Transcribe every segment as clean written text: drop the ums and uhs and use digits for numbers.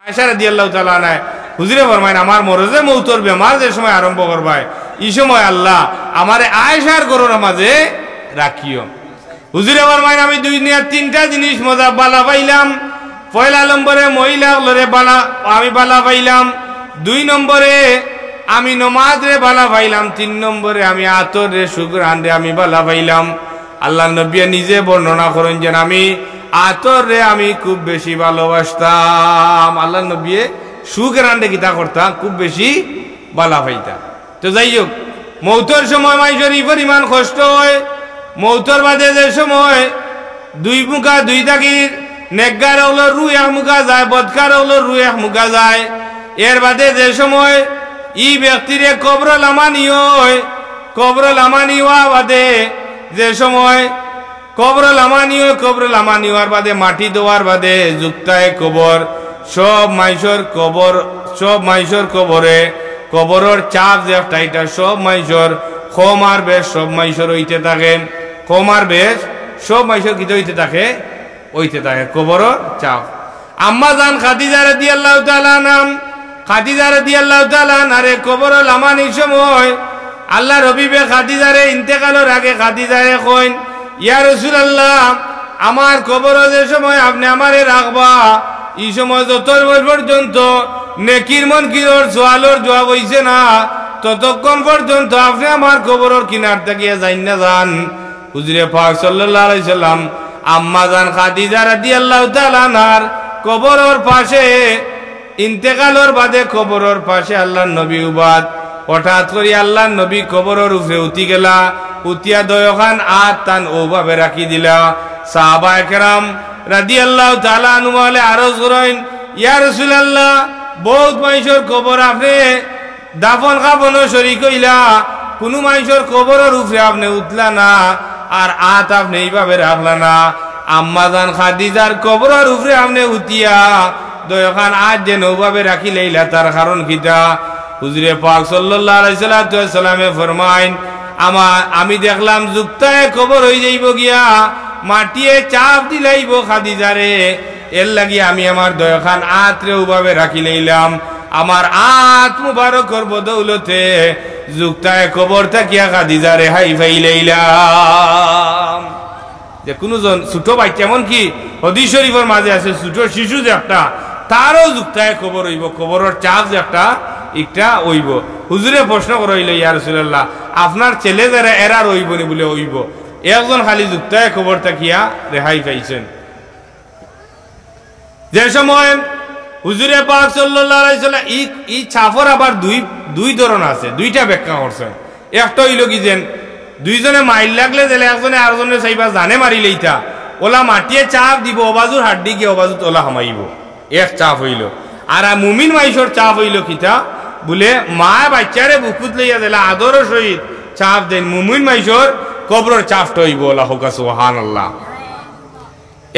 আয়েশা রাদিয়াল্লাহু তাআলা আনহা হুজুরে ফরমায়েন আমার মরজে মৌতর বেমার যে সময় আরম্ভ করবাই এই সময় আল্লাহ আমারে আয়েশার ঘরের মাঝে রাখিও। হুজুরে ফরমায়েন আমি দুনিয়ার তিনটা জিনিস মজা বালা পাইলাম। পয়লা নম্বরে মহিলা হলরে বালা আমি বালা পাইলাম, 2 নম্বরে আমি নমাজ রে বালা পাইলাম, 3 নম্বরে আমি আতর রে সুগ্রান রে আমি বালা পাইলাম। আল্লাহ নবী নিজে বর্ণনা করেন যে আমি আতর রে আমি খুব বেশি ভালোবাসতাম। আল্লাহ নবী সুগ্রান রে কিতা করতাম, খুব বেশি বালা পাইতাম। তো যাই হোক, মৌতর সময় মানুষের এই পরিমাণ কষ্ট হয়। মৌতর বাদে যে সময় 2 মুখা 2 তাকির নেকগার হলো রুহ 1 মুখা যায়, বদকার হলো রুহ 1 মুখা যায়। এর বাদে যে সময় ই ব্যক্তিরে কবর লামানি হয়, কবর লামানি হওয়া বাদে যে সময় কবর লামানি হয়, কবর লামানি হওয়ার বাদে মাটি দেওয়ার বাদে যুক্তায় কবর সব মাইশর কবর, সব মাইশর কবরে কবরের চাপ যে একটা এটা সব মাইশর খোমার বেশ সব মাইশর হইতে থাকে, খোমার বেশ সব মাইশর কিতে হইতে থাকে, হইতে থাকে কবরের চাপ। আম্মা জান খাদিজা রাদিয়াল্লাহু তাআলা নাম খাদিজা রাদিয়াল্লাহু তাআলা আরে কবর লামানির সময় আল্লাহ রবিবে খাদিজারে ইন্তেকালের আগে খাদিজারে কইন ইয়া রাসূলুল্লাহ আমার কবর যে সময় আপনি আমারে রাখবা এই সময় যত পর্যন্ত নেকির মুনকিরের সওয়ালের জবাব হইছে না ততক্ষণ পর্যন্ত আপনি আমার কবরের কিনার থেকে যাইন না যান। হুজুরে পাক সাল্লাল্লাহু আলাইহি সাল্লাম আম্মা জান খাদিজা রাদিয়াল্লাহু তাআলা নার কবরের পাশে ইন্তেকালের বাদে কবরের পাশে আল্লাহর নবী উবাদ হঠাৎ করে আল্লাহর নবী কবরের উপরে উঠি গেলা, উঠিয়া দয়খান আর তান ওভাবে রাখি দিলা। সাহাবায়ে কেরাম রাদিয়াল্লাহু তাআলা আনহু বলে আরজ করেন ইয়া রাসূলুল্লাহ বহুত মানুষের কবর আপনি দাফন কাফনও শরীক হইলা, কোনো মানুষের কবরের উপরে আপনি উঠলা না আর আত আপনি এইভাবে রাখলা না। আম্মা জান খাদিজার কবরের উপরে আপনি উঠিয়া দয়খান আজ যে নৌভাবে রাখি লইলা তার কারণ কিতা? হুজুরে পাক সাল্লাল্লাহু আলাইহি সাল্লামে ফরমাইন আমি দেখলাম যুক্তায় কবর হয়ে যাইব গিয়া মাটিয়ে চাপ দিলাইব খাদিজারে, এর লাগি আমি আমার দয়খান আতরে ওভাবে রাখি লইলাম। আমার আত মুবারকর বদৌলতে যুক্তায় কবর থাকিয়া খাদিজারে হাই ফাই লইলাম। যে কোনজন ছোট বাচ্চা এমন কি হাদিস শরীফের মাঝে আছে ছোট শিশু যে একটা তারও যুক্তায় কবর হইব, কবরের চাপ যে একটা হইব। হুজুরে প্রশ্ন করাইল ইয়া রাসূলুল্লাহ আপনার ছেলে যারা এরা রইব নি বলে হইব, একজন খালি যুক্তায় কবর থাকিয়া রেহাই পাইছেন। যে সময় হুজুরে পাক সাল্লাল্লাহু আলাইহি সাল্লাম এই ছাফর আবার দুই ধরন আছে, 2টা ব্যাখ্যা করছেন। একটা হইল কি যেন 2জনে মাইল লাগলে দিলে একজনে আরেকজনে চাইবা জানে মারিলে ইটা ওলা মাটিয়ে চাপ দিব অবাজুর হাড্ডি গিয়ে অবাজুত ওলা হামাইব, এক চাপ হইল। আর মুমিন মাইশর চাপ হইল কিতা বলে মা বাচ্চারে বুকুত লইয়া দিলে আদরের সহিত চাপ দেন, মুমিন মাইশর কবরের চাপটা হইব। ওলা হোকা সুবহানাল্লাহ।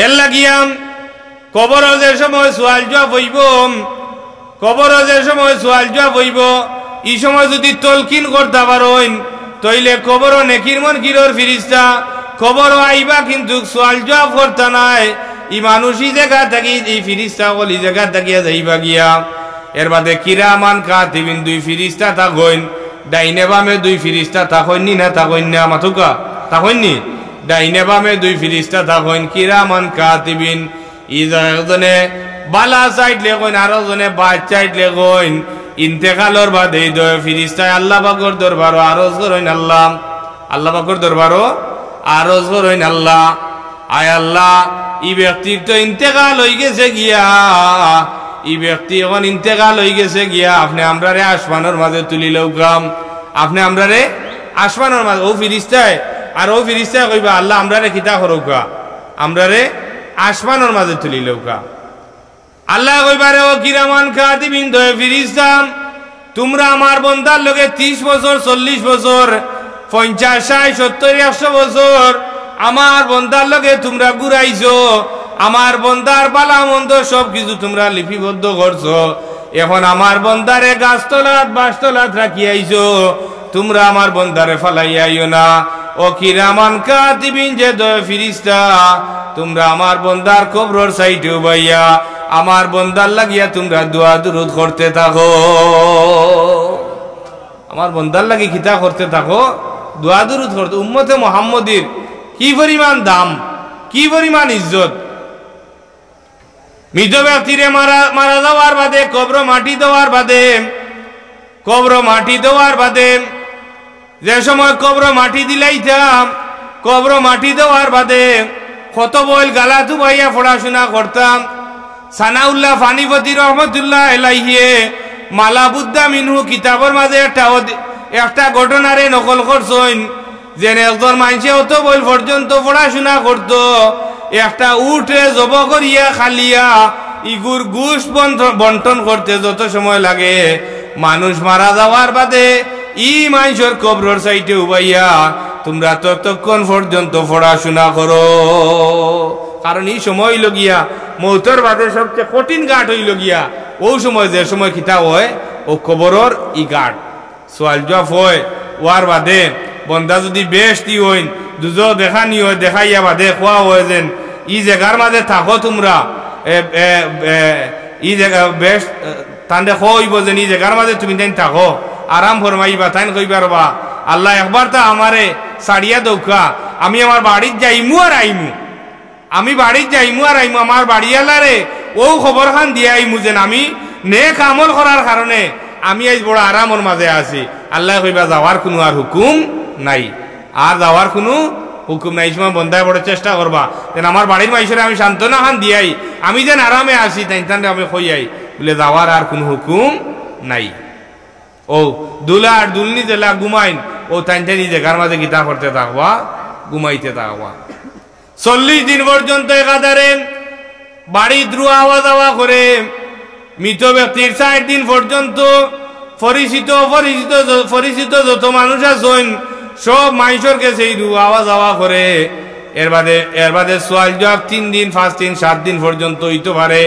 এর লাগিয়াম কবর যে সময় সোয়াল জবাব হইব, কবর যে সময় সোয়াল জবাব হইব এই সময় যদি তলকিন করতে পারেন তইলে কবর নেকির মুনকিরের ফিরিস্তা কবর আইবা কিন্তু সোয়াল জবাব করতে নাই। ই মানুষই জায়গা থাকি এই ফিরিস্তা বলি জায়গা থাকিয়া যাইবা গিয়া। এর বাদে কিরামান কাতিবিন 2 ফিরিস্তা থাকইন, ডাইনে বামে 2 ফিরিস্তা থাকইন নি না থাকইন না মাথুকা থাকইন নি, ডাইনে বামে 2 ফিরিস্তা থাকইন কিরামান কাতিবিন। ইজনে বালা সাইড লেগইন আর জনে বাদ সাইড লেগইন। ইন্তেকালের বাদে এই 2 ফিরিস্তায় আল্লাহ পাকের দরবারে আরজ করেন আল্লাহ, আল্লাহ পাকের দরবারে আরজ করেন আল্লাহ আয় আল্লাহ এই ব্যক্তির তো ইন্তেকাল হয়ে গেছে গিয়া, এই ব্যক্তি এখন ইন্তেকাল হয়ে গেছে গিয়া আপনি আমরারে আসমানের মাঝে তুলি লৌকাম, আপনি আমরারে আসমানের মাঝে ও ফিরিস্তায় আর ও ফিরিস্তায় কইবা আল্লাহ আমরারে কিতা করৌকা, আমরারে আসমানের মাঝে তুলি লৌকা। আল্লাহ কইবারে ও কিরামান কাতিবিন 2 ফিরিস্তা তোমরা আমার বন্দার লগে 30 বছর 40 বছর 50 60 70 100 বছর আমার বন্দার লগে তোমরা ঘুরাইছো, আমার বন্দার বালা মন্দ সব কিছু তোমরা লিপিবদ্ধ করছো। এখন আমার বন্দারে গাছতলাত বাসতলাত রাখিয়াইছো, তোমরা আমার বন্দারে ফালাইয়াইও না। ও কিরামান কাতিবিন যে 2 ফিরিস্তা তোমরা আমার বন্দার কবরের সাইডে বাইয়া আমার বন্দার লাগিয়া তোমরা দোয়া দুরুদ করতে থাকো। আমার বন্দার লাগি খিতা করতে থাকো, দোয়া দুরুদ করতে। উম্মতে মুহাম্মদীর কি পরিমাণ দাম, কি পরিমাণ ইজ্জত। মৃত ব্যক্তিরে মারা যাওয়ার বাদে, কবর মাটি দেওয়ার বাদে, কবর মাটি দেওয়ার বাদে, যে সময় কবর মাটি দিলাইতাম, কবর মাটি দেওয়ার বাদে কত বইল গালা তুবাইয়া পড়াশোনা করতাম। সানাউল্লাহ ফানিপতি রহমতুল্লাহ আলাইহি মালাবুদ্দা মিনহু কিতাবের মাঝে একটা ঘটনারে নকল করছেন, যে একজন মানুষে অত বইল পর্যন্ত পড়াশোনা করত, একটা উঠে জব করিয়া খালিয়া ইগুর গুশ বন্টন করতে যত সময় লাগে, মানুষ মারা যাওয়ার বাদে ই মানুষের কবরের সাইটে উবাইয়া তোমরা ততক্ষণ পর্যন্ত পড়াশোনা করো। কারণ এই সময় লগিয়া মৌতের বাদে সবচেয়ে কঠিন ঘাট হইল গিয়া ও সময়, যে সময় খিতা হয় ও কবরর ই ঘাট। সোয়াল জবাব হয় ওয়ার বাদে বন্দা যদি বেশটি হইন দুজো দেখানি হয়, দেখাইয়া বাদে খোয়া হয় যেন ই জায়গার মাঝে থাকো তোমরা, ই জায়গা বেশ তান্ডে খইব যেন ই জায়গার মাঝে তুমি তাই থাকো, আরাম ফরমাইবা। তাই কইবার বা আল্লাহ একবার তা আমারে সারিয়া দৌকা, আমি আমার বাড়ির যাইমু আর আইমু, আমি বাড়ির যাইমু আর আইমু, আমার বাড়িওয়ালারে ও খবর খান দিয়ে আইমু যেন আমি নেক আমল করার কারণে আমি আজ বড় আরামর মাঝে আছি। আল্লাহ কইবা যাওয়ার কোনো আর হুকুম নাই, আর যাওয়ার কোনো হুকুম নাই। এই সময় বন্ধায় বড় চেষ্টা করবা যেন আমার বাড়ির মাইসরে আমি সান্ত্বনা খান দিয়াই, আমি যেন আরামে আসি, তাই তান আমি কইয়াই বলে যাওয়ার আর কোনো হুকুম নাই। ও দুলা আর দুলনি জেলা ঘুমাইন, ও তাই তাই জায়গার মাঝে গীতা করতে থাকবা, ঘুমাইতে থাকবা। 40 দিন পর্যন্ত একাধারে বাড়ি দ্রু আওয়া যাওয়া করে, মৃত ব্যক্তির 60 দিন পর্যন্ত পরিচিত যত মানুষ আছেন সব মানুষের কাছে আওয়া যাওয়া করে। এর বাদে সোয়াল জবাব 3 দিন, 5 দিন, 7 দিন পর্যন্ত হইতে পারে।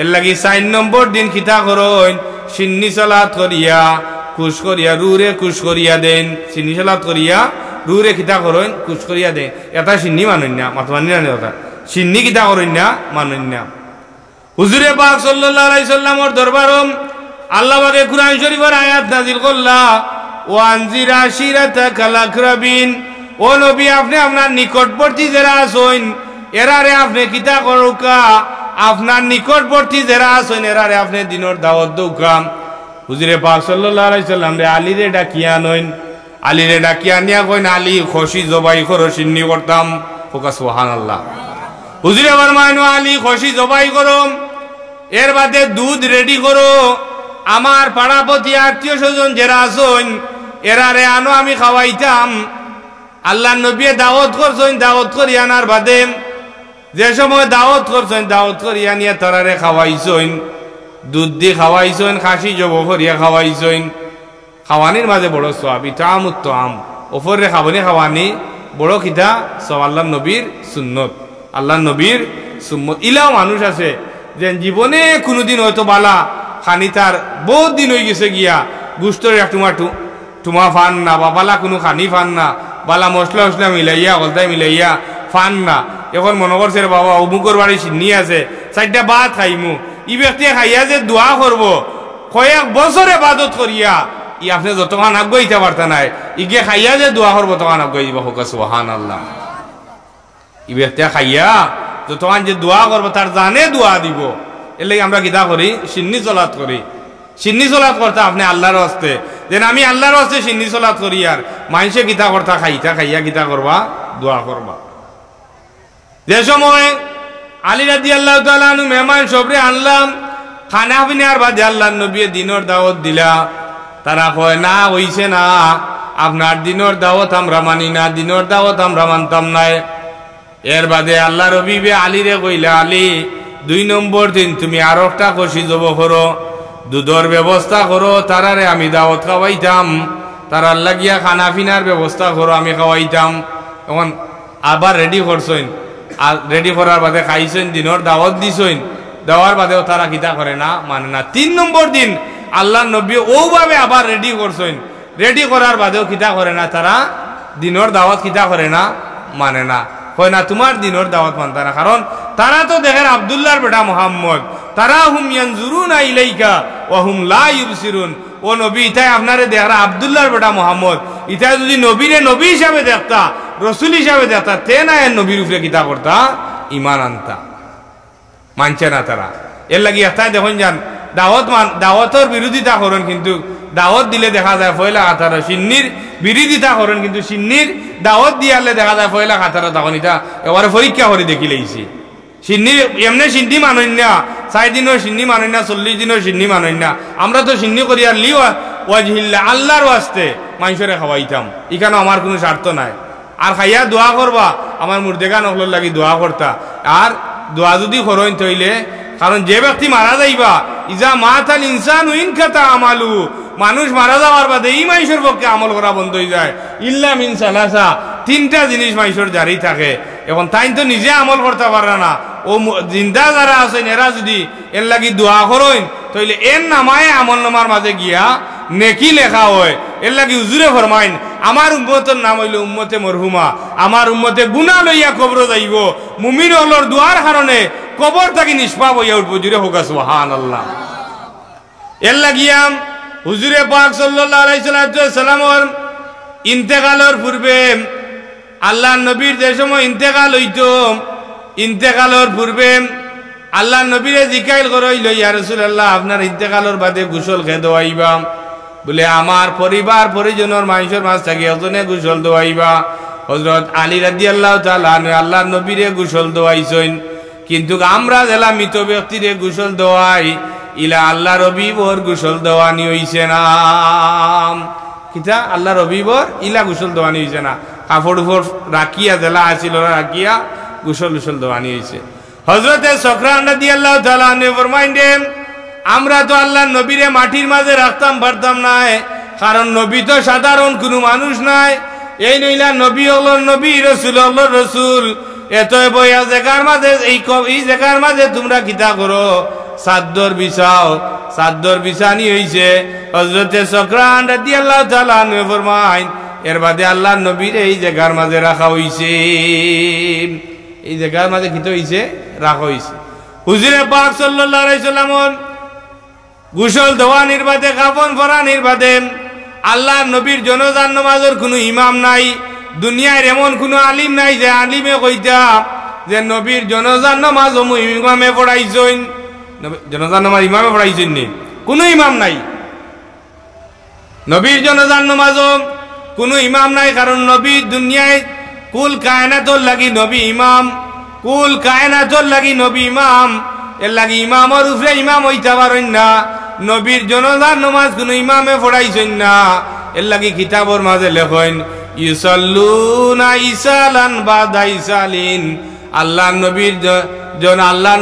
এর লাগি 4 নম্বর দিন খিতা করেন, সিন্নি সালাত করিয়া কুশ করিয়া রুরে কুশ করিয়া দেন। সিন্নি সালাত করিয়া রুরে খিতা করেন, কুশ করিয়া দেন। এটা সিন্নি মানুন না, মাত মানি না, কথা সিন্নি খিতা করেন না, মানুন না। হুজুরে পাক সাল্লাল্লাহু আলাইহি সাল্লামের দরবারম আল্লাহ পাকে কুরআন শরীফের আয়াত নাযিল করলা, ওয়া আনজির আশিরাতাকাল আকরাবিন। ও নবী, আপনি আপনার নিকটবর্তী যারা আছেন এরারে আপনি কিতা করুকা, আপনার নিকটবর্তী যারা আছেন এরারে আপনি দিনের দাওয়াত দৌকা। হুজুরে পাক সাল্লাল্লাহু আলাইহি সাল্লাম রে আলীরে ডাকিয়া নইন, আলীরে ডাকিয়া নিয়া কইন, আলী খসি জবাই করো, সিন্নি করতাম। ফোকা সুবহানাল্লাহ। হুজুরে ফরমায়নো, আলী খসি জবাই করো, এর বাদে দুধ রেডি করো, আমার পাড়াপতি আত্মীয় স্বজন যারা আছেন এরারে আনো, আমি খাওয়াইতাম। আল্লাহ নবী দাওয়াত করছেন, দাওয়াত করি আনার বাদে যে সময় দাওয়াত করছেন, দাওয়াত করি আনিয়া তারারে খাওয়াইছেন, দুধ দিয়ে খাওয়াইছেন, খাসি জব করিয়া খাওয়াইছেন। খাওয়ানির মাঝে বড় সওয়াব, ইতাম উত্তম, ওপরে খাবনি খাওয়ানি বড় খিতা সব আল্লাহ নবীর সুন্নত, আল্লাহ নবীর সুন্নত। ইলাও মানুষ আছে যে জীবনে কোনোদিন হয়তো বালা খানি তার বহুত দিন হয়ে গেছে গিয়া গুস্তর টুমা ফান না, বা বালা কোনো খানি ফান না, বালা মশলা মশলা মিলাইয়া গলতায় মিলাইয়া ফান না। এখন মনে করছে বাবা অমুকর বাড়ি সিন্নি আছে, 4টা ভাত খাইমু, ই ব্যক্তি খাইয়া যে দোয়া করব কয়েক বছরে বাদত করিয়া ই আপনি যতক্ষণ আগ্রহিতে পারতে নাই, ইগে খাইয়া যে দোয়া করবো তখন আগ্রহ দিব। হোক সুবহানাল্লাহ। ই ব্যক্তি খাইয়া যতক্ষণ যে দোয়া করবো তার জানে দোয়া দিব। এর লাগে আমরা কিতা করি, সিন্নি চলাত করি। সিন্নি চলাত করতে আপনি আল্লাহর হস্তে, যেন আমি আল্লাহর হস্তে সিন্নি চলাত করি, আর মানুষে কিতা করতা খাইতা খাইয়া কিতা করবা, দোয়া করবা। যে সময় আলী রাদিয়াল্লাহু তাআলা আনহু মেহমান সবরে আনলাম, খানা পিনার বাদে আল্লাহর নবী দিনের দাওয়াত দিলা, তারা কয় না হইছে না, আপনার দিনের দাওয়াত আমরা মানি না, দিনের দাওয়াত আমরা মানতাম না। এর বাদে আল্লাহ নবী আলীরে কইলা, আলী 2 নম্বর দিন তুমি আরো একটা খসি জব করো, দুধের ব্যবস্থা করো, তারারে আমি দাওয়াত খাওয়াইতাম, তারার লাগিয়া খানা পিনার ব্যবস্থা করো, আমি খাওয়াইতাম। এখন আবার রেডি করছেন, আর রেডি করার বাদে খাইছেন, দিনের দাওয়াত দিছেন, দেওয়ার বাদেও তারা কিতা করে না, মানে না। 3 নম্বর দিন আল্লাহ নবী ওভাবে আবার রেডি করছেন, রেডি করার বাদেও কিতা করে না, তারা দিনের দাওয়াত কিতা করে না, মানে না। কয় না তোমার দিনের দাওয়াত মানতা না, কারণ তারা তো দেখেন আব্দুল্লাহর বেটা মোহাম্মদ, তারাহুম ইয়ানজুরুনা ইলাইকা ওয়া হুম লা ইউবসিরুন। ও নবী, ইতাই আপনারে দেখরা আব্দুল্লাহর বেটা মুহাম্মদ, ইতাই যদি নবীরে নবী হিসাবে দেখতা, রসুল হিসাবে দেখতা, তে না এর নবীর উপরে কিতা করতা? ঈমান আনতা। মানছে না তারা। এর লাগি এটাই দেখুন যান দাওয়াতের বিরোধিতা করেন, কিন্তু দাওয়াত দিলে দেখা যায় পয়লা হাতার সিন্নির বিরোধিতা করেন, কিন্তু সিন্নির দাওয়াত দিয়ালে দেখা যায় পয়লা হাতার তখন এটা এবারে পরীক্ষা করে দেখি লাইছি। সিন্নি এমনি সিন্নি মানই না, 4 দিনও সিন্নি মানই না, 40 দিনও সিন্নি মানই না। আমরা তো সিন্নি করি আর লি ওয়াজহিল্লা আল্লাহর ওয়াস্তে মানুষরে খাওয়াইতাম, এখানে আমার কোনো স্বার্থ নাই। আর খাইয়া দোয়া করবা, আমার মুর্দেগা নকলর লাগি দোয়া করতা। আর দোয়া যদি করেন তৈলে, কারণ যে ব্যক্তি মারা যাইবা, ইজা মাতাল ইনসানু ইন কাতা আমালু, মানুষ মারা যাওয়ার বাদে এই মানুষের পক্ষে আমল করা বন্ধ হয়ে যায়। ইল্লা মিন সালাসা, 3টা জিনিস মানুষের জারি থাকে। এখন তাই তো নিজে আমল করতে পারে না, ও জিন্দা যারা আছেন এরা যদি এর লাগি দোয়া করেন তাইলে এর নামায় আমল নামার মাঝে গিয়া নেকি লেখা হয়। এর লাগি হুজুরে ফরমাইন, আমার উম্মতের নাম হইল উম্মতে মরহুমা, আমার উম্মতে গুনাহ লইয়া কবর যাইব, মুমিন হলর দোয়ার কারণে কবর থাকি নিষ্পাপ হইয়া উঠব। জুড়ে হোক সুবহানাল্লাহ। এর লাগিয়া হুজুরে পাক সাল্লাল্লাহু আলাইহি সাল্লামের ইন্তেকালের পূর্বে আল্লাহ নবীর যে সময় ইন্তেকাল হইত, ইন্তেকালের পূর্বে আল্লাহ নবীরে জিকাইল করইল, ইয়া রাসূলুল্লাহ, আপনার ইন্তেকালের বাদে গোসল খেয়ে দেওয়াইবা। বলে আমার পরিবার পরিজনের মানুষের মাঝ থেকে একজনে গোসল দেওয়াইবা। হযরত আলী রাদিয়াল্লাহু তাআলা আল্লাহ নবীরে গোসল দেওয়াইছেন, কিন্তু আমরা জেলা মৃত ব্যক্তিরে গোসল দেওয়াই, ইলা আল্লাহ রবিবর গোসল দেওয়ানি হইছে না। কিতা আল্লাহ রবিবর ইলা গোসল দেওয়ানি হইছে না, কাপড় উপর রাখিয়া জেলা আসিল রাখিয়া গোসল দেওয়ানি হইছে। হযরতে সকরান রাদিয়াল্লাহু তাআলা আনহু ফরমাইলেন, আমরা তো আল্লাহ নবীরে মাটির মাঝে রাখতাম পারতাম না, কারণ নবী তো সাধারণ কোনো মানুষ নাই। এই নইলা নবী হলো নবী, রসুল হলো রসুল। এত বইয়া জায়গার মাঝে এই জায়গার মাঝে তোমরা কিতা করো? সাদ্দর বিছাও, সাদ্দর বিছানি হইছে। হযরতে সকরান রাদিয়াল্লাহু তাআলা আনহু ফরমাইন, এর বাদে আল্লাহ নবীর এই জায়গার মাঝে রাখা হইছে, এই জায়গার মাঝে কিতা হইছে? রাখা হইছে। হুজুরে পাক সাল্লাল্লাহু আলাইহি সাল্লাম গোসল দেওয়ানির বাদে, কাফন পরানির বাদে আল্লাহ নবীর জনাজার নামাজের কোনো ইমাম নাই। দুনিয়ার এমন কোনো আলিম নাই যে আলিমে কইতা যে নবীর জনাজার নামাজ ইমামে পড়াইছেন, জনাজার নামাজ ইমামে পড়াইছেন নি? কোনো ইমাম নাই। নবীর জনাজার নামাজও কোনো ইমাম নাই, কারণ নবী দুনিয়ায় কুল কায়নাতর লাগি নবী ইমাম, কুল কায়নাতর লাগি নবী ইমাম। এর লাগি ইমামর উপরে ইমাম হইতে পারেন না। নবীর জনাজার নামাজ কোনো ইমামে পড়াইছেন না। এর লাগি কিতাবর মাঝে লেখেন, ইউসাল্লুনা ইসালান বাদা ইসালিন, আল্লাহ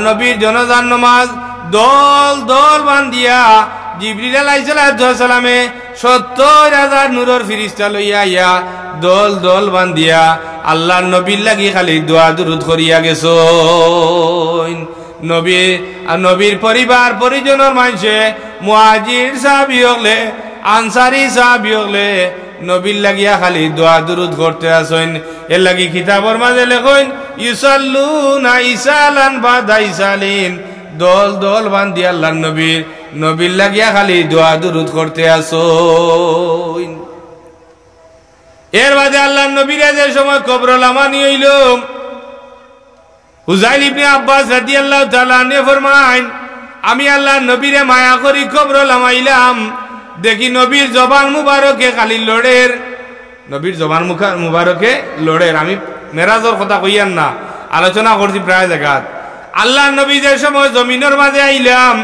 নবীর জনাজার নামাজ দল দল বান্ধিয়া জিবরিল আলাইহিস সালামে 70,000 নূরের ফেরেশতা লইয়া আইয়া দল দল বান্ধিয়া আল্লাহর নবীর লাগি খালি দোয়া দুরূদ করিয়া গেছেন। নবীর পরিবার পরিজনের মানুষে মুহাজির সাহাবী হলে, আনসারি সাহাবী হলে নবীর লাগিয়া খালি দোয়া দুরূদ করতে আসেন। এর লাগি কিতাবর মাঝে লেখেন, ইউসাল্লুনা ইসালান বাদা ইসালিন, দল দল বান্ধি আল্লাহ নবীর লাগিয়া খালি দোয়া দুরূদ করতে আসেন। এর বাদে আল্লাহ নবীরা যে সময় কবর লামানি হইল, হুযাইল ইবনে আব্বাস রাদিয়াল্লাহু তাআলা আনহু ফরমাইন, আমি আল্লাহ নবীরে মায়া করি কবর লামাইলাম, দেখি নবীর জবান মুবারকে খালি লড়ের, নবীর জবান মুবারকে লড়ের। আমি মেরাজের কথা কইয়ান না, আলোচনা করছি প্রায় জায়গাত। আল্লাহ নবী যে সময় জমিনের মাঝে আইলাম,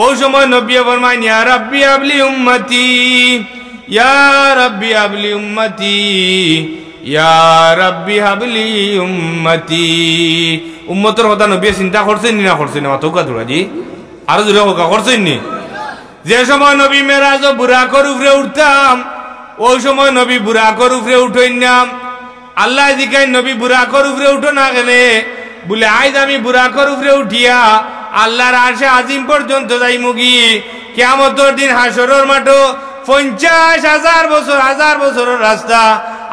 ওই সময় নবী ফরমাইন, ইয়া রাব্বি আবলি উম্মতি, ইয়া রাব্বি আবলি উম্মতি, ইয়া রাব্বি হাবলি উম্মতি। উম্মতের কথা নবী চিন্তা করছেন না করছেন না? মাথা ধরাজি আরো জোরে হোকা করছেন নি? যে সময় নবী মেরাজ বুরাকর উপরে উঠতাম, ওই সময় নবী বুরাকর উপরে উঠেন না। আল্লাহ জিকাই নবী বুরাকর উপরে উঠো না গেলে, বলে আইজ আমি বুরাকর উপরে উঠিয়া আল্লাহর আরশে আজিম পর্যন্ত যাই মুগি। কিয়ামতের দিন হাসরের মাঠে 50,000 বছর, 1000 বছরের রাস্তা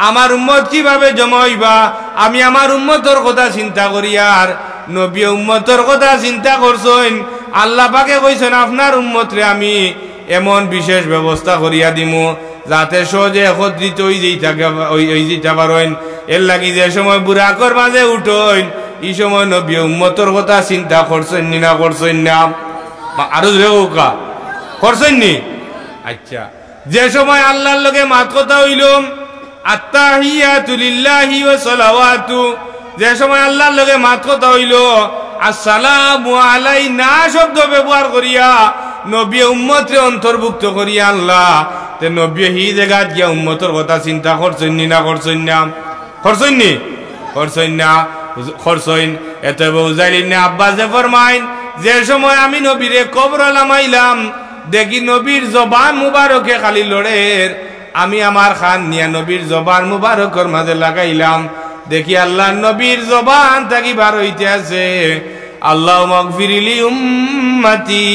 আমার উম্মত কিভাবে জমা হইবা? আমি আমার উম্মতের কথা চিন্তা করি, আর নবী উম্মতের কথা চিন্তা করছেন। আল্লাহ পাকে কইছেন আপনার উম্মতরে আমি এমন বিশেষ ব্যবস্থা করিয়া দিমু যাতে সহজে একত্রিত হই যেতে পারেন। এর লাগি যে সময় বুড়াকর মাঝে উঠইন এই সময় নবী উম্মতর কথা চিন্তা করছেন নি না করছেন না? আরো রেখা করছেন নি? আচ্ছা, যে সময় আল্লাহর লগে মাত কথা হইল আত্তাহিয়াতু লিল্লাহি ওয়া সালাওয়াতু, যে সময় আল্লাহর লগে মাত কথা হইল আসসালামু আলাইনা শব্দ ব্যবহার করিয়া নবী উম্মতরে অন্তর্ভুক্ত করিয়া আল্লাহ তে নবী হি জায়গা গিয়া উম্মতর কথা চিন্তা করছেন নি না করছেন না? করছেন নি? করছেন না? করছেন। এত বুঝাইলেন না আব্বাসে ফরমাইন যে সময় আমি নবীরে কবর লামাইলাম দেখি নবীর জবান মুবারকে খালি লড়ের, আমি আমার খান নিয়া নবীর জবান মুবারকর মাঝে লাগাইলাম, দেখি আল্লাহ নবীর জবান থাকি বার হইতে আছে আল্লাহু মাগফিরলি উম্মতি,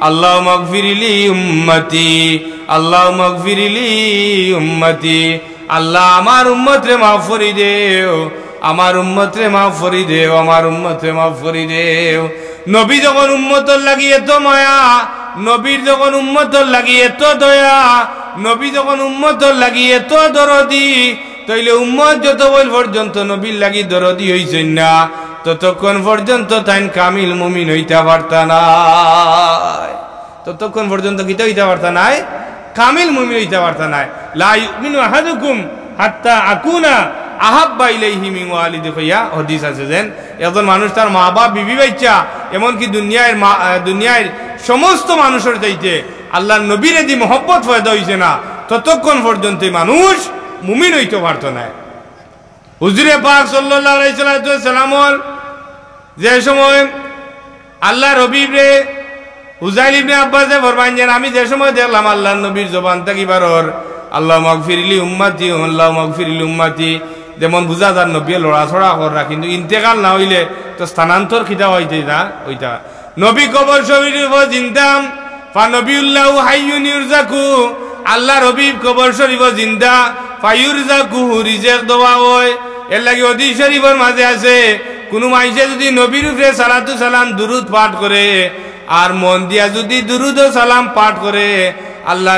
আল্লাহু মাগফিরলি উম্মতি, আল্লাহু মাগফিরলি উম্মতি। আল্লাহ আমার উম্মতরে মাফ করি দেও, আমার উম্মতরে মাফ করি দেও, আমার উম্মতরে মাফ করি দেও। নবী যখন উম্মতর লাগি এত মায়া, নবীর যখন উম্মতর লাগি এত দয়া, নবী যখন উম্মতর লাগি এত দরদি, তাইলে উম্মত যতক্ষণ পর্যন্ত নবীর লাগি দরদি হইছেন না ততক্ষণ পর্যন্ত তাই কামিল মুমিন হইতে পারতা নাই। ততক্ষণ পর্যন্ত কিতা হইতে পারতা নাই? কামিল মুমিন হইতে পারতা নাই। লা ইউমিনু আহাদুকুম হাত্তা আকুনা আহাব্বা ইলাইহি মিন ওয়ালিদি কইয়া হাদিস আছে। যেন একজন মানুষ তার মা বাপ বিবি বাচ্চা এমনকি দুনিয়ার সমস্ত মানুষের চাইতে আল্লাহর নবীর যদি মহব্বত পয়দা হইছে না ততক্ষণ পর্যন্ত মানুষ মুমিন হইতে পারত না। হুজুরে পাক সাল্লাল্লাহু আলাইহি সাল্লাম যে সময় আল্লাহ রবিরে হুজাইল ইবনে আব্বাসে ফরমান যে আমি যে সময় দেখলাম আল্লাহর নবীর জবান থেকে বারর আল্লাহু মাগফিরলি উম্মতি, আল্লাহু মাগফিরলি উম্মতি, যেমন বুঝা যার নবী লড়াছড়া করা, কিন্তু ইন্তেকাল না হইলে তো স্থানান্তর খিতা হইতে না ওইটা। নবী কবর শরীফ জিন্দাম ফা নবিউল্লাহু হাইয়ুন ইউরজাকু, আল্লাহ রবি কবর শরীফ জিন্দা ফায়ুরজাকু রিজেক দেওয়া হয়। এর লাগি হাদিস শরীফের মাঝে আছে কোন মাইসে যদি নবীর উপরে সালাতু সালাম দুরুদ পাঠ করে আর মন দিয়া যদি দুরুদ ও সালাম পাঠ করে আল্লাহ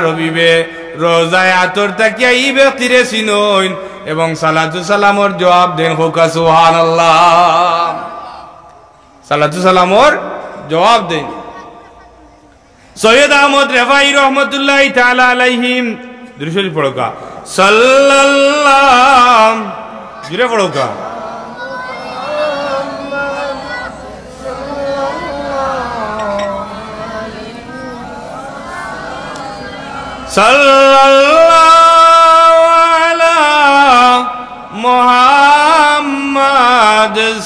রবিবে রোজায় আতর তাকিয়া ই ব্যক্তিরে চিনইন এবং সালাতু সালামর জবাব দেন হোকা সুবহানাল্লাহ, সালাতু সালামর জবাব দেন। সৈয়দ আহমদ রেফাই রহমতুল্লাহি তাআলা আলাইহিম দুরূদ শরীফ পড়োকা সাল্লাল্লাহু জুরে পড়োকা সাল্লাল্লাহু আলা মুহাম্মাদ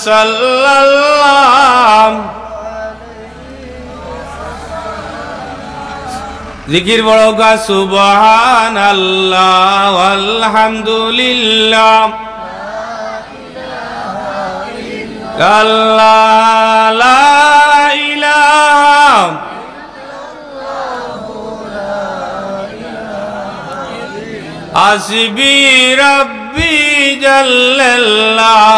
সাল্লাল্লাহু জিকির বড়কা সুবহানাল্লাহ আলহামদুলিল্লাহ আল্লাহ লা ইলাহা হাসবি রাব্বি জাল্লাল্লাহ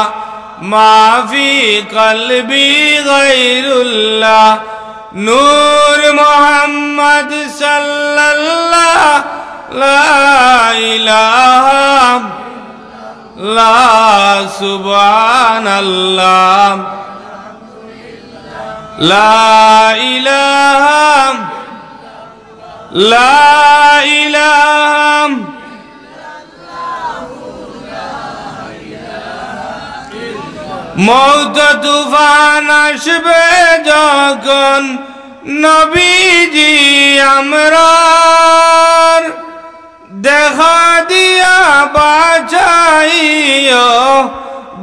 মা ফি কলবি গায়রুল্লাহ নূর মুহাম্মদ সাল্লাল্লাহ লা ইলাহা লা সুবহানাল্লাহ লা ইলাহা লা ইলাহা মওত তুফান আসবে যখন নবীজি আমরার দেখা দিয়া বাঁচাইও,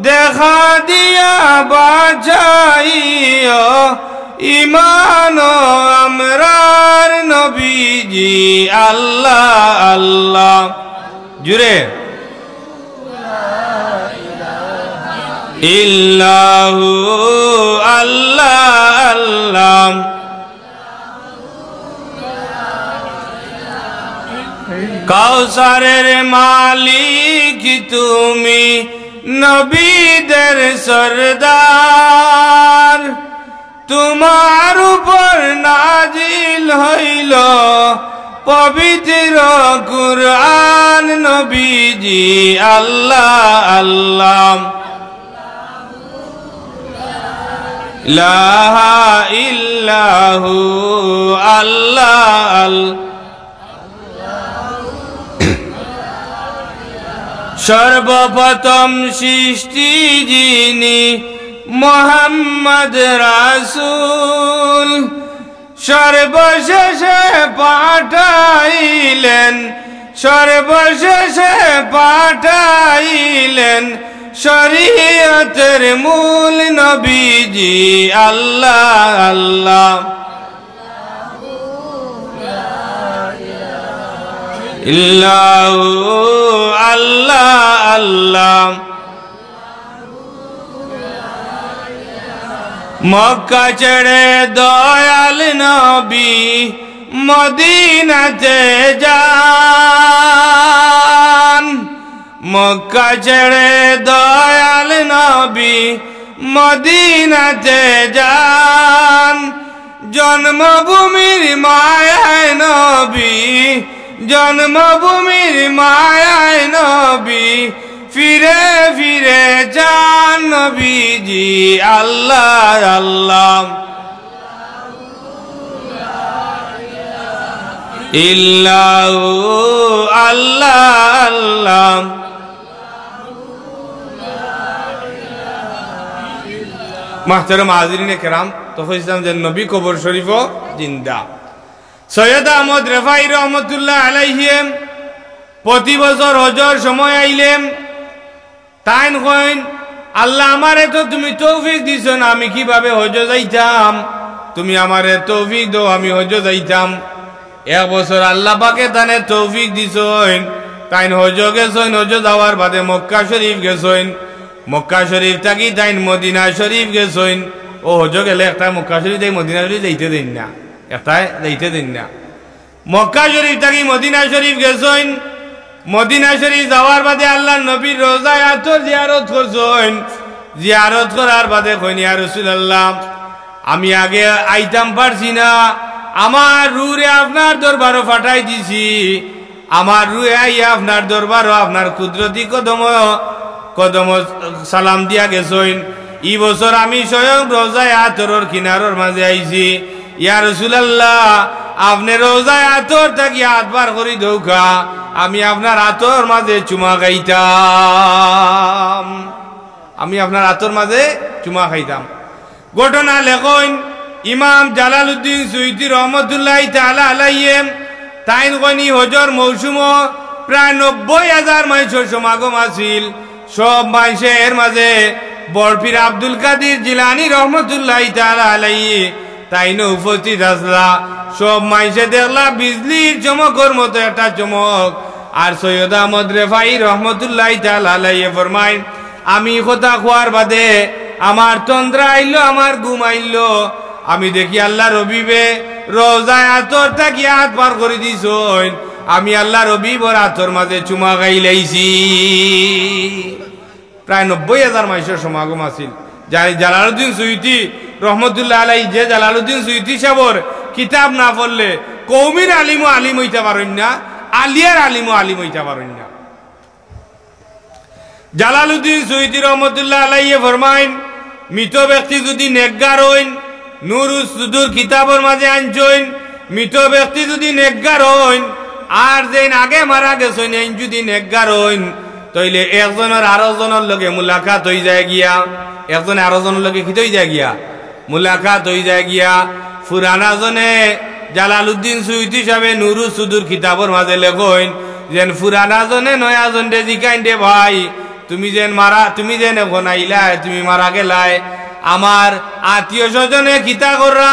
দেখা দিয়া বাঁচাইও ইমান আমরার নবীজি আল্লাহ আল্লাহ জুড়ে ইল্লাহু আল্লাহ আল্লাহ কাউসারের মালিক তুমি নবীদের সরদার তোমার উপর নাজিল হইল পবিত্র কুরআন নবীজি আল্লাহ আল্লাহ লা ইল্লাহু আল্লাহ আল্লাহ সর্বপ্রথম সৃষ্টি যিনি মোহাম্মদ রাসূল সর্বশেষে পাঠাইলেন শরীয়তের মূল নবীজি আল্লাহ আল্লাহ ইল্লাহু আল্লাহ আল্লাহ মক্কা ছেড়ে দয়াল নবী মদিনাতে যান মক্কা ছেড়ে দয়াল নবী মদিনাতে যান জন্মভূমির মায়ায় নবী ফিরে ফিরে যান নবীজি আল্লাহ আল্লাহ ইল্লাহু আল্লাহ আল্লাহ মাহতারাম হাজিরিনে কেরাম তফিজ ইসলাম যে নবী কবর শরীফ জিন্দা সৈয়দ আহমদ রেফাই রহমতুল্লাহ আলাইহি প্রতি বছর হজর সময় আইলেম তাইন কইন আল্লাহ আমারে তো তুমি তৌফিক দিছ না আমি কিভাবে হজ যাইতাম তুমি আমারে তৌফিক দাও আমি হজ যাইতাম এক বছর আল্লাহ পাকে তানে তৌফিক দিছইন তাইন হজ গেছইন হজ যাওয়ার বাদে মক্কা শরীফ গেছইন মক্কা শরীফ থাকি তাইন মদিনা শরীফ গেছইন ও হজ গেলে একটা মক্কা শরীফ যাই মদিনা শরীফ যাইতে দেন না একটাই যাইতে দেন না মক্কা শরীফ থাকি মদিনা শরীফ গেছইন মদিনা শরীফ যাওয়ার বাদে আল্লাহ নবীর রোজায় আতর জিয়ারত করছইন জিয়ারত করার বাদে কইন ইয়া রাসূলুল্লাহ আমি আগে আইতাম পারছি না আমার রুরে আপনার দরবারও ফাটাই দিছি আমার রুয়ে আইয়া আপনার দরবারও আপনার কুদরতি কদম সালাম দিয়া গেছইন এই বছর আমি স্বয়ং রোজায় আতরের কিনারর মাঝে আইছি ইয়া রাসূলুল্লাহ আপনি রোজায় আতর থাকি হাত বার করি দৌকা আমি আপনার আতর মাঝে চুমা খাইতাম ঘটনা লেখইন ইমাম জালালউদ্দিন সুয়ুতী রহমতুল্লাহি তাআলা আলাইহি তাইন কইনি হজর মৌসুম প্রায় 90,000 মানুষের সমাগম আছিল সব মানুষের মাঝে বরপীর আব্দুল কাদির জিলানী রহমতুল্লাহি তাআলা আলাইহি তাইনো উপস্থিত আসলা সব মানুষে দেখলা বিজলির চমকর মতো একটা চমক আর সৈয়দ আহমদ রেফাই রহমতুল্লাহি তাআলা আলাইহি ফরমায় আমি কথা খোয়ার বাদে আমার তন্দ্রা আইলো আমার ঘুম আইলো আমি দেখি আল্লাহ রবিবে রোজায় আতর থাকি হাত পার করে দিছইন আমি আল্লাহ রবিবর আতর মাঝে চুমা গাইলাইছি প্রায় 90,000 মানুষের সমাগম আছিল জালালউদ্দিন সুয়ুতী রহমতুল্লাহ আলাইহি যে জালালউদ্দিন সুয়ুতী সাহেবর কিতাব না পড়লে কওমির আলিমও আলিম হইতে পারেন না আলিয়ার আলিমও আলিম হইতে পারেন না জালালউদ্দিন সুয়ুতী রহমতুল্লাহ আলাইহি ফরমাইন মৃত ব্যক্তি যদি নেককার হইন নুরুস সুদুর কিতাবর মাঝে আনছইন মৃত ব্যক্তি যদি নেককার হইন আর যেন আগে মারা গেছইন এই যদি নেককার হইন তাইলে একজনের আরেকজনের লগে মুলাকাত হই যায় গিয়া একজন আরেকজনের লগে কি হই যায় গিয়া মুলাকাত হই যায় গিয়া পুরানা জনে জালালউদ্দিন সুয়ুতী সাহেব নুরুস সুদুর কিতাবর মাঝে লেখইন যেন পুরানা জনে নয়া জনে জিকাইন দে ভাই তুমি যেন এখন আইলা তুমি মারা গেলাই আমার আত্মীয় স্বজনে কিতা কররা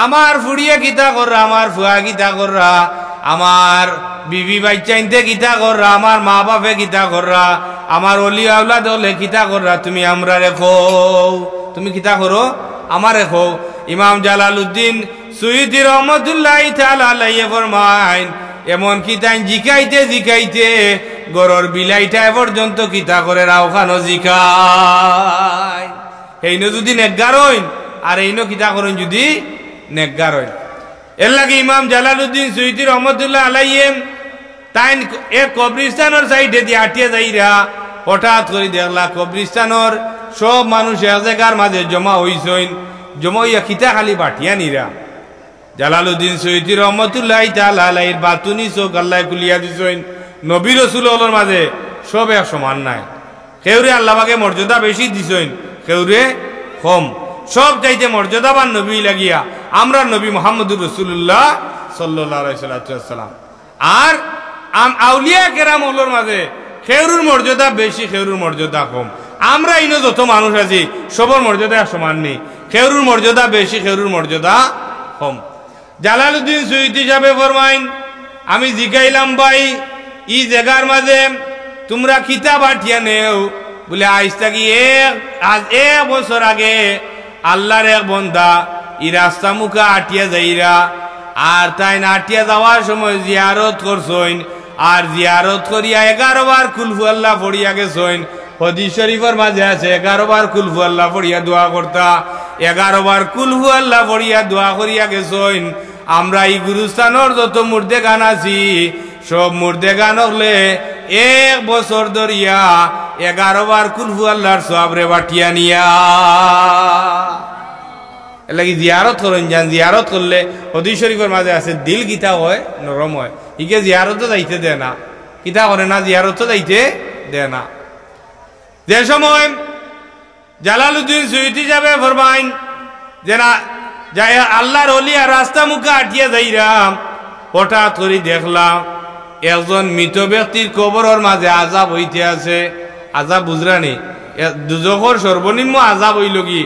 আমার ফুড়িয়ে কিতা কররা আমার ফুয়া কিতা কররা আমার বিবি বাচ্চাইনতে কিতা কররা আমার মা বাপে কিতা কররা আমার অলি আওলাদ হলে কিতা কররা তুমি আমরা রেখো তুমি কিতা করো আমার রেখো ইমাম জালালউদ্দিন সুয়ুতী রহমতুল্লাহি তাআলা আলাইহি ফরমাইন এমন কিতান জিকাইতে গরর বিলাইটা পর্যন্ত কিতা করে রাওখানো জিকায় হেইনো যদি নেকগার হইন আর এইনো কিতা করেন যদি নেকগার হয়। এর লাগে ইমাম জালালউদ্দিন সুয়ুতি রহমতুল্লাহ আলাইহি তাই এক কবরিস্তানের সাইডে দিয়ে আটিয়ে যাইরা হঠাৎ করে দেখলা কবরিস্তানের সব মানুষ এক জায়গার মাঝে জমা হইছেন, জমা হইয়া কিতা খালি বাটিয়া নিরা। জালালউদ্দিন সুয়ুতি রহমতুল্লাহ তাআলা আলাইহির বাতুনি চোখ আল্লাহ খুলিয়া দিছেন। নবী রাসূলের মাঝে সব এক সমান নাই, কেউরে আল্লাহ পাকে মর্যাদা বেশি দিছেন, কেউরে কম। সব চাইতে মর্যাদাবান নবী লাগিয়া আমরা নবী মুহাম্মদুর রাসূলুল্লাহ সাল্লাল্লাহু আলাইহি ওয়াসাল্লাম। আর আউলিয়া কেরাম ওলর মাঝে কেউরুর মর্যাদা বেশি, কেউরুর মর্যাদা কম। আমরা ইনো যত মানুষ আছি সবর মর্যাদা সমান নেই, কেউরুর মর্যাদা বেশি, কেউরুর মর্যাদা কম। জালালউদ্দিন সুয়ুতি সাহেব ফরমাইন, আমি জিগাইলাম ভাই ই জায়গার মাঝে তোমরা কিতাব আঠিয়া নেও? বলে আজ থাকি আজ 1 বছর আগে আল্লাহর এক বন্দা ই রাস্তা মুখা আটিয়া যাইরা, আর তাই না আটিয়া যাওয়ার সময় জিয়ারত করছইন, আর জিয়ারত করিয়া 11 বার কুলহু আল্লাহ পড়িয়া গেছইন। হাদিস শরীফের মাঝে আছে 11 বার কুলহু আল্লাহ পড়িয়া দোয়া করতা, 11 বার কুলহু আল্লাহ পড়িয়া দোয়া করিয়া গেছইন। আমরা এই গুরুস্থানের যত মুর্দে গান আছি সব মুর্দে গান হলে 1 বছর ধরিয়া 11 বার কুলহু আল্লাহর সওয়াবরে বাটিয়া নিয়া। এর লাগি জিয়ারত করেন যান, জিয়ারত করলে হাদিস শরীফের মাঝে আছে দিল গীতা হয় নরম হয়, ইকে জিয়ারত যাইতে দেয় না, কিতা করে না জিয়ারত যাইতে দেয় না। যে সময় জালালউদ্দিন সুয়ুতি যাবে ফরমাইন যে না যাই আল্লাহর ওলিয়া রাস্তা মুখে আটিয়া যাইরাম, হঠাৎ করে দেখলাম একজন মৃত ব্যক্তির কবরের মাঝে আযাব হইতে আছে। আযাব বুঝরানি, দুজখর সর্বনিম্ন আযাব হইল কি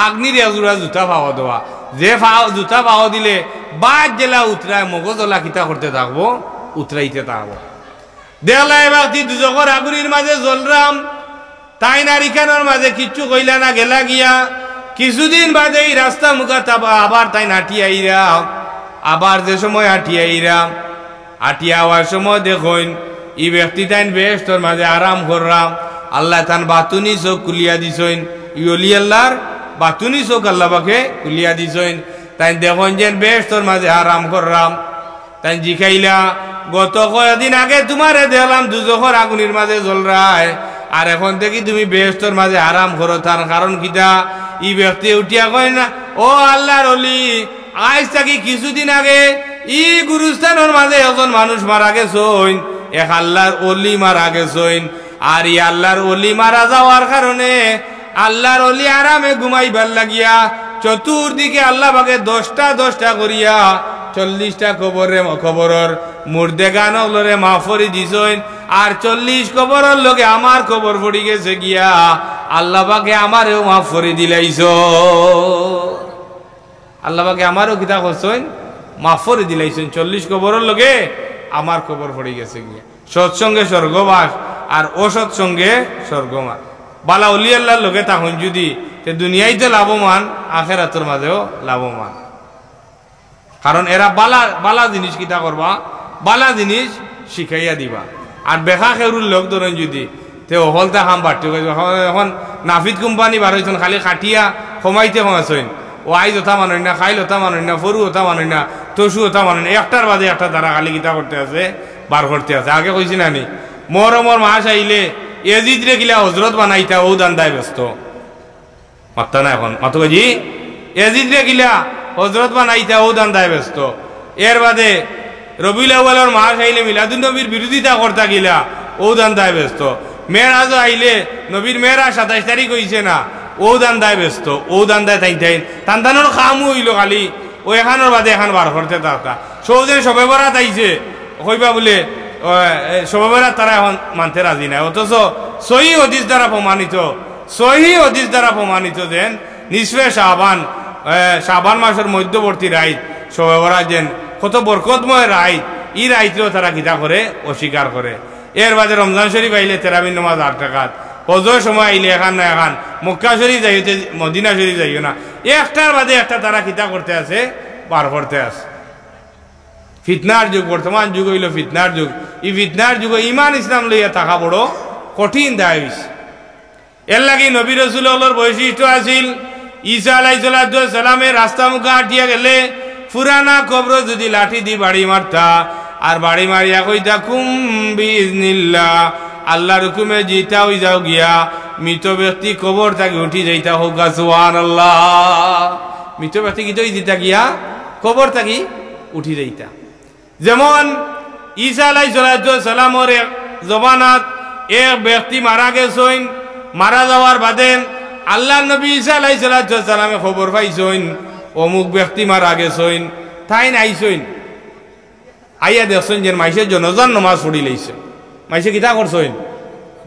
আগ্নির একজোড়া জুতা পাওয়া দেওয়া, যে জুতা পাওয়া দিলে বাদ জেলা উতরায় মগজলা কিতা করতে থাকবো, উতরাইতে থাকবো। দেখলা এবার দুজখর আগুনির মাঝে জ্বলরাম, তাই নারিখানোর মাঝে কিচ্ছু কইলা না, গেলা গিয়া কিছুদিন বাদে এই রাস্তা মুখা আবার তাই হাঁটিয়ে আইরাম। আবার যে সময় হাঁটিয়ে আইরাম, হাঁটিয়ে আওয়ার সময় দেখুন ই ব্যক্তি তাই বেশ তোর মাঝে আরাম কররাম। আল্লাহ তান বাতুনি চোখ খুলিয়া দিছেন, ই অলি আল্লাহর বাতুনি চোখ আল্লাহ পাকে খুলিয়া দিছেন। তাই দেখুন যে বেশ তোর মাঝে আরাম কররাম। তাই জিখাইলা গত কয়েকদিন আগে তোমারে দেখলাম দুজখর আগুনির মাঝে জ্বলরায়, আর এখন থেকে তুমি বেহেশতের মাঝে আরাম করো। তার কারণ কিটা? ই ব্যক্তি উঠিয়া কয় না, ও আল্লাহর ওলি, আজ থাকি কিছুদিন আগে ই গুরুস্থানের মাঝে একজন মানুষ মারা গেছইন, এক আল্লাহর ওলি মারা গেছইন। আর ই আল্লাহর ওলি মারা যাওয়ার কারণে আল্লাহর ওলি আরামে ঘুমাইবার লাগিয়া চতুর্দিকে আল্লাহ পাকে 10টা করিয়া 40টা খবরের মুর্দে গানরে মাফরি দিছইন। আর 40 কবরের লগে আমার খবর পড়ি গেছে গিয়া আল্লাহ পাকে আমারও মাফ করে দিলাইছ। আল্লাহ পাকে আমারও কিতা করছইন, মাফ করে দিলাইছেন। 40 কবরের লগে আমার খবর পড়ি গেছে গিয়া। সৎসঙ্গে স্বর্গবাস আর অসৎসঙ্গে স্বর্গমান। বালা অলি আল্লাহর লগে তখন যদি দুনিয়াইতে লাভবান, আখেরাতের মাঝেও লাভবান। কারণ এরা বালা জিনিস কিতা করবা, বালা জিনিস শিখাইয়া দিবা। আর বেখা খেরুর লোক ধরেন যদি তে হলতা খাম বাড়তে এখন নাফিদ কোম্পানি বার হয়েছেন, খালি খাটিয়া কমাইতে কমাইছেন। ও আইজ ওটা মানুষ না, খাইল ওটা মানুষ না, ফরু ওটা মানুষ না, তসু ওটা মানুষ না, একটার বাদে একটা তারা খালি কিতা করতে আছে, বার করতে আছে। আগে কইছি না নি মোর মাস আইলে এজিদ রে গিলা হজরত বানাইতা ও দান্দায় ব্যস্ত মাত্তা না। এখন মাতো জি এজিদ রে গিলা হজরত বানাইতা ও দান্দায় ব্যস্ত। এর বাদে রবিউল আউয়ালের মাস আইলে মিলাদুন নবীর বিরোধিতা করতা গিলা ও দান্দায় ব্যস্ত। মেরাজ আইলে নবীর মেরাজ 27 তারিখ হইছে না, ও দান্দায় ব্যস্ত। ও দান্দায় তান্তানোর কামও হইল খালি ও এখানোর বাদে এখন বার করতে থাকা। সৌদিন সবে বরাত আইছে কইবা বলে সবে বরাত তারা এখন মানতে রাজি নাই। অথচ সহি হাদিস দ্বারা প্রমাণিত যেন নিসফে শাবান মাসের মধ্যবর্তী রাইত সবে বরাত যেন কত বরকতময় রাইত, ই রাইতেও তারা কিতা করে, অস্বীকার করে। এর বাদে রমজান শরীফ আইলে তেরাবির নামাজ 8 টাকাত, হজর সময় আইলে এখান না এখান, মক্কা শরীফ যাইতে মদিনা শরীফ যাইও না, একটার বাদে একটা তারা কিতা করতে আছে, বার করতে আছে। ফিতনার যুগ, বর্তমান যুগ হইল ফিতনার যুগ। এই ফিতনার যুগে ইমান ইসলাম লইয়া থাকা বড় কঠিন দায় হইছে। এর লাগি নবী রাসূলের বৈশিষ্ট্য আছিল ঈসা আলাইহিস সালামের রাস্তা মুখে হাঁটিয়া গেলে পুরানা কবর যদি লাঠি দি বাড়ি মারতা আর বাড়ি মারিয়া কইতা কুম বিইজনিল্লাহ আল্লাহর হুকুমে জিতা হই যাও গিয়া মৃত ব্যক্তি কবর থেকে উঠি যাইতা হোক সুবহানাল্লাহ মৃত ব্যক্তি কি তৈ দিতা গিয়া কবর থেকে উঠি যাইতা যেমন ঈসা আলাইহিস সালামের জমানাত এক ব্যক্তি মারা গেছেন মারা যাওয়ার বাদে আল্লাহর নবী ঈসা আলাইহিস সালামে খবর পাইছেন অমুক ব্যক্তি মারা গেছেন তাই নাইছেন আইয়া দেখছেন যে মাইসে জনজান নমাজ পড়ি লইছে মাইসে কিতা করছেন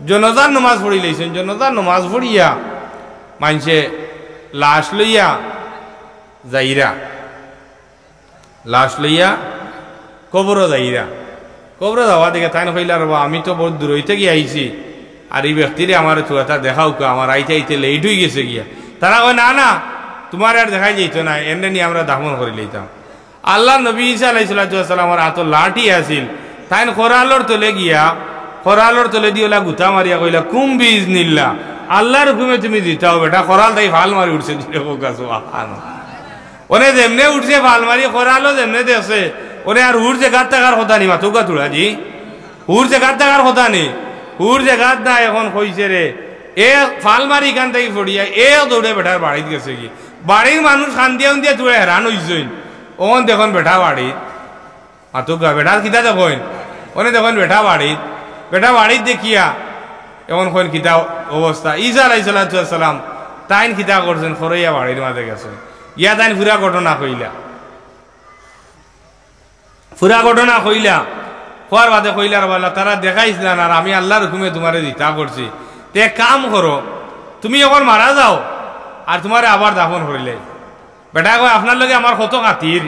জনজান নমাজ পড়ি লইছেন জনজান নমাজ পড়িয়া মাইসে লাশ লইয়া যাইরা লাশ লইয়া কবর যাইরা কবর যাওয়া দেখে তাই কইলা রে আমি তো বহুত দূর হইতে গিয়ে আইছি আর এই ব্যক্তিরে আমার তুয়াটা দেখাও কা আমার আইতে আইতে লেট হয়ে গেছে গিয়া তারা কয় না না তোমার আর দেখাই যাইতো না এমনি নিয়ে আমরা দাফন করে লইতাম আল্লাহ নবী ঈসা আলাইহিস সালামের হাত লাঠি আছিল তাই খরালোর তলে গিয়া খরালোর তলে দিয়ে ওলা গুতা মারিয়া কইলা কুম বিইজনিল্লাহ আল্লাহর হুকুমে তুমি দিতাও বেটা খরাল তাই ফাল মারি উঠছে ওনে যেমনে উঠছে ফাল মারি খরালো যেমনে দেখছে ওরে আর হুর যে গাত থাকার কথা নি মাথু গা তুড়া জি হুর যে গাত থাকার কথা নি হুর যে গাত না এখন কইছে রে এ ফাল মারি কান থেকে ফড়িয়া এ দৌড়ে বেটার বাড়িতে গেছে কি বাড়ির মানুষ খান দিয়া দিয়া তুড়ে হেরান হইছেন ওন দেখুন বেটা বাড়ি মাথু গা বেটার কিতা দেখুন ওনে দেখুন বেটা বাড়িত দেখিয়া এমন কইন কিতা অবস্থা ঈসা আলাইহিস সালাম তাইন কিতা করছেন খরাইয়া বাড়ির মাঝে গেছেন ইয়া তাইন পুরা ঘটনা কইলা পুরা ঘটনা কইলা হওয়ার বাদে কইলার বলা তারা দেখাইছিলেন আর আমি আল্লাহর হুকুমে তোমারে দিতা করছি তে কাম করো তুমি এখন মারা যাও আর তোমারে আবার দাফন করিলে বেটা কয় আপনার লগে আমার কত খাতির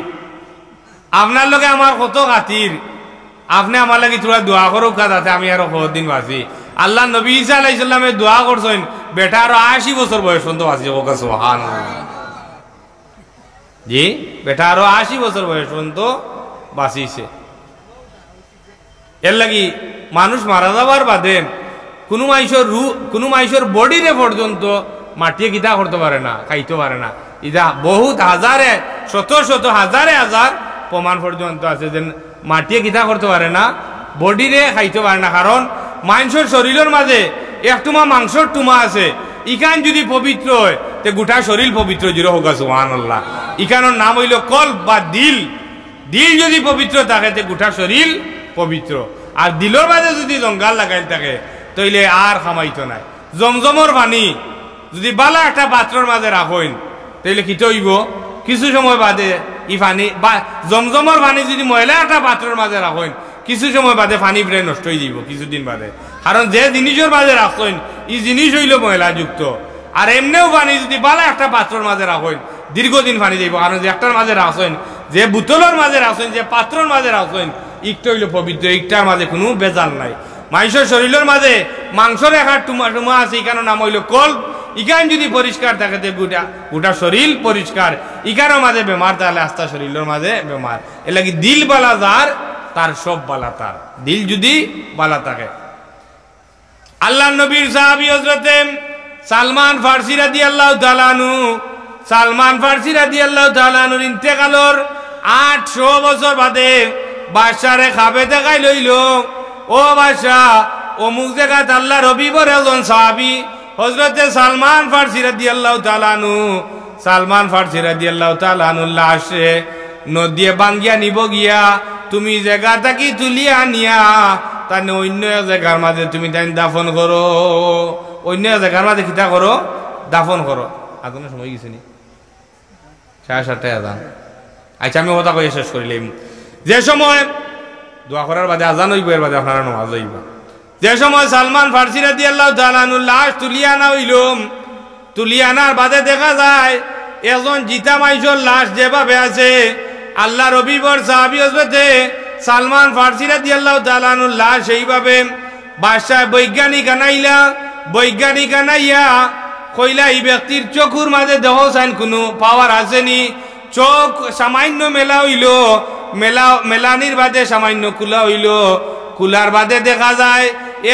আপনার লগে আমার কত খাতির আপনি আমার লাগি তোরা দোয়া করো যাতে আমি আরো কতদিন বাঁচি আল্লাহ নবী ঈসা আলাইহিস সালামে দোয়া করছেন বেটা আরো 80 বছর বয়স পর্যন্ত বাঁচি যাবো সুবহানাল্লাহ জি বেটা আরো 80 বছর বয়স পর্যন্ত বাঁচিছে এর লাগি মানুষ মারা যাবার বাদে কোনো মাইসর বডিরে পর্যন্ত মাটিয়ে কিতা করতে পারে না খাইতে পারে না ইদা বহুত হাজারে শত শত হাজারে হাজার প্রমাণ পর্যন্ত আছে যে মাটিয়ে কিতা করতে পারে না বডিরে খাইতে পারে না কারণ মানুষের শরীরের মাঝে একটুমা মাংসর টুমা আছে ইখান যদি পবিত্র হয় তে গোটা শরীর পবিত্র জিরো হোক সুবহানাল্লাহ ইখানোর নাম হইল কলব বা দিল দিল যদি পবিত্র থাকে তে গোটা শরীর পবিত্র আর দিলর মাঝে যদি জঙ্গাল লাগাই থাকে তাইলে আর খামাইতো নাই জমজমর পানি যদি বালা একটা পাত্রর মাঝে রাখেন তাইলে কি হইব কিছু সময় বাদে ই পানি জমজমর পানি যদি ময়লা একটা পাত্রর মাঝে রাখেন কিছু সময় বাদে পানি প্রায় নষ্ট হয়ে যাব কিছুদিন বাদে কারণ যে জিনিসের মাঝে রাখেন এই জিনিস হইল ময়লাযুক্ত আর এমনিও পানি যদি বালা একটা পাত্রর মাঝে রাখেন দীর্ঘদিন পানি যাইব কারণ যে একটার মাঝে রাখেন যে বোতলের মাঝে রাখেন যে পাত্রর মাঝে রাখেন ইকটা হইল পবিত্র ইকটার মাঝে কোনো বেজাল নাই মানুষের শরীরের মাঝে মাংসের একটা টুমা আছে এখানে নাম হইল কল্প ইখান যদি পরিষ্কার থাকে গোটা শরীর পরিষ্কার ইখানের মাঝে বেমার তাহলে আস্তা শরীরের মাঝে বেমার এর লাগি দিল বালা যার তার সব বালা তার দিল যদি বালা থাকে আল্লাহ নবীর সাহাবী হযরতে সালমান ফারসি রাদিয়াল্লাহু তাআলা আনহু সালমান ফারসি রাদিয়াল্লাহু তাআলা আনহুর ইন্তেকালের 800 বছর বাদে বাদশারে খাবে দেখাই লইল ও বাদশাহ অমুক জায়গায় আল্লাহর হাবিবের একজন সাহাবী হযরতে সালমান ফারসি রাদিয়াল্লাহু তাআলা আনহু সালমান ফারসি রাদিয়াল্লাহু তাআলা আনহু লাশে নদীয়ে বাঙ্গিয়া নিব গিয়া তুমি জায়গা থাকি তুলিয়া নিয়া তার অন্য জায়গার মাঝে তুমি তাই দাফন করো অন্য জায়গার মাঝে কিতা করো দাফন করো আগুনের সময় গেছে নি 7:30 আজান আচ্ছা আমি কথা কই শেষ করিলাম যে সময় দোয়া করার বাদে আজান হইব এর বাদে আপনারা নামাজ হইব যে সময় সালমান ফারসি রাদিয়াল্লাহু তাআলা আনহু লাশ তুলিয়া আনা হইল তুলিয়া আনার বাদে দেখা যায় একজন জিতা মাইশর লাশ যেভাবে আছে আল্লাহর হাবিবের সাহাবী হযরতে সালমান ফারসি রাদিয়াল্লাহু তাআলা আনহুর লাশ সেইভাবে বাদশাহ বৈজ্ঞানিক আনাইয়া কইলা এই ব্যক্তির চোখের মাঝে দেহ চাইন কোনো পাওয়ার আসেনি চোখ সামান্য মেলা হইল মেলানির বাদে সামান্য খোলা হইল খোলার বাদে দেখা যায়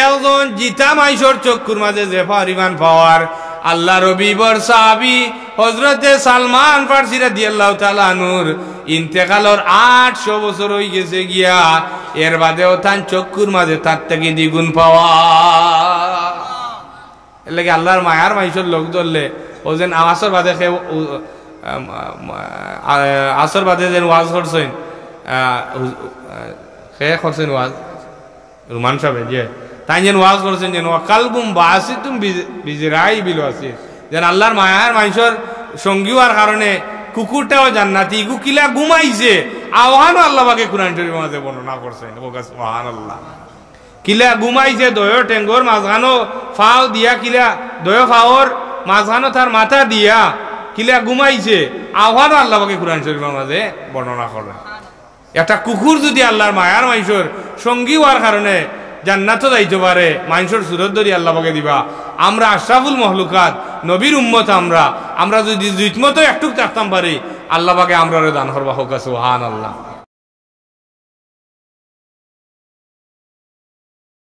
একজন জিতা মাইশর চক্ষুর মাঝে যে পরিমাণ পাওয়ার আল্লাহ রবিবর সাহাবী হযরতে সালমান ফারসি রাদিয়াল্লাহু তাআলা নূর ইন্তেকালর 800 বছর হয়ে গেছে গিয়া এর বাদেও তান চক্ষুর মাঝে তার থেকে দ্বিগুণ পাওয়া এর লাগে আল্লাহর মায়ার মাইশর লোক ধরলে ও যেন আসর বাদে আসর বাদে যেন ওয়াজ করছেন করছেন ওয়াজ রুমান সাহেব যে তাই যেন ওয়াজ করছেন যেন কালবুম বাসি তুমি বিজরাই বিল আসি যেন আল্লাহর মায়ার মাইশর সঙ্গী হওয়ার কারণে কুকুরটাও জান্নাতি কিলা ঘুমাইছে আওয়ানও আল্লাহ পাকে কুরআন শরীফের মাঝে বর্ণনা করছেন সুবহানাল্লাহ কিলা ঘুমাইছে দয় টেঙ্গর মাঝখানো ফাও দিয়া কিলা দয় ফাওর মাঝখানো তার মাথা দিয়া কিলা ঘুমাইছে আওয়ানও আল্লাহ পাকে কুরআন শরীফের মাঝে বর্ণনা করেন একটা কুকুর যদি আল্লাহর মায়ার মাইশর সঙ্গী হওয়ার কারণে জান্নাতও যাইতে পারে মানুষের সুরত ধরি আল্লাহ পাকে দিবা আমরা আশরাফুল মখলুকাত নবীর উম্মত আমরা যদি দুইমতো একটু থাকতাম পারি আল্লাহ পাকে আমরা দান করবা হোক সুবহানাল্লাহ।